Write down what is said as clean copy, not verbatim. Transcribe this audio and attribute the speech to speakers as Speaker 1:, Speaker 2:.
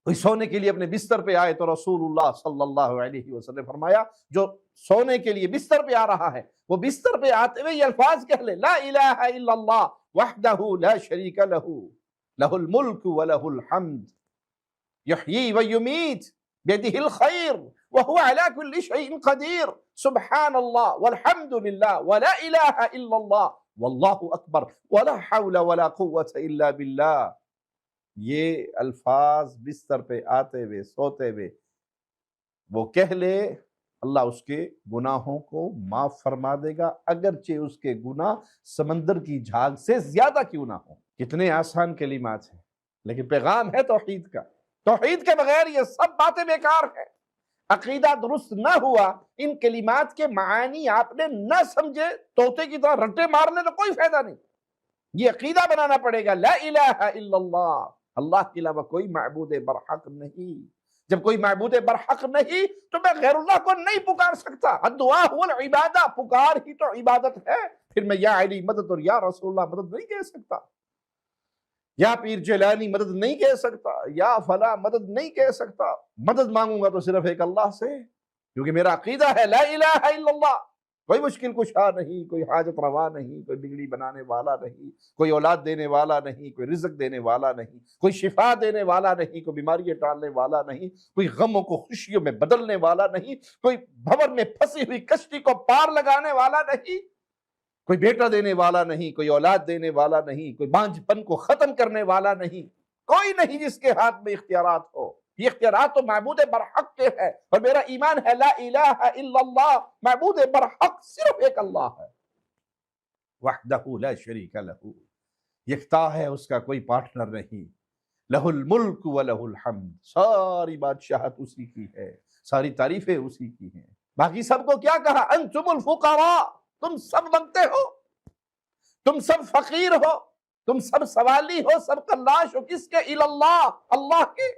Speaker 1: کوئی سونے کے لیے اپنے بستر پہ آئے تو رسول اللہ صلی اللہ علیہ وسلم فرمایا جو سونے کے لیے بستر پہ آ رہا ہے وہ بستر پہ آتے ہوئے یہ الفاظ کہہ لے لا الہ الا اللہ وحدہ لا شریک لہ لہ الملک ولہ الحمد یحیی ویمیت بیدہ الخیر وہو علی کل شیء قدیر سبحان اللہ والحمد للہ ولا الہ الا اللہ واللہ اکبر ولا حول ولا قوة الا باللہ۔ یہ الفاظ بستر پہ آتے ہوئے سوتے ہوئے وہ کہہ لے، اللہ اس کے گناہوں کو معاف فرما دے گا، اگرچہ اس کے گناہ سمندر کی جھاگ سے زیادہ کیوں نہ ہوں۔ کتنے آسان کلمات ہیں، لیکن پیغام ہے توحید کا۔ توحید کے بغیر یہ سب باتیں بیکار ہیں۔ عقیدہ درست نہ ہوا، ان کلمات کے معانی آپ نے نہ سمجھے، طوطے کی طرح رٹے مار لے تو کوئی فائدہ نہیں۔ یہ عقیدہ بنانا پڑے گا، لا الہ الا اللہ، اللہ کے علاوہ کوئی معبود برحق نہیں۔ جب کوئی معبود برحق نہیں تو میں غیر اللہ کو نہیں پکار سکتا۔ الدعاء هو العبادہ، پکار ہی تو عبادت ہے۔ پھر میں یا علی مدد اور یا رسول اللہ مدد نہیں کہہ سکتا، یا پیر جیلانی مدد نہیں کہہ سکتا، یا فلاں مدد نہیں کہہ سکتا۔ مدد مانگوں گا تو صرف ایک اللہ سے، کیونکہ میرا عقیدہ ہے لا الہ الا اللہ۔ کوئی مشکل کشا نہیں، کوئی حاجت روا نہیں، کوئی بگڑی بنانے والا نہیں، کوئی اولاد دینے والا نہیں، کوئی رزق دینے والا نہیں، کوئی شفا دینے والا نہیں، کوئی بیماریاں ٹالنے والا نہیں، کوئی غموں کو خوشیوں میں بدلنے والا نہیں، کوئی بھور میں پھنسی ہوئی کشتی کو پار لگانے والا نہیں، کوئی بیٹا دینے والا نہیں، کوئی اولاد دینے والا نہیں، کوئی بانجھ پن کو ختم کرنے والا نہیں، کوئی نہیں جس کے ہاتھ میں اختیارات ہو۔ یہ اختیارات تو معبود برحق کے ہے، اور میرا ایمان ہے لا الہ الا اللہ، معبود برحق صرف ایک اللہ ہے، وحدہ لا شریک لہ، یکتا ہے، اس کا کوئی پارٹنر نہیں، لہ الملک ولہ الحمد، ساری بادشاہت اسی کی ہے، ساری تعریفیں اسی کی ہیں۔ باقی سب کو کیا کہا؟ انتم الفقراء، تم سب مانگتے ہو، تم سب فقیر ہو، تم سب سوالی ہو، سب قلاش ہو، کس کے؟ اللہ کے۔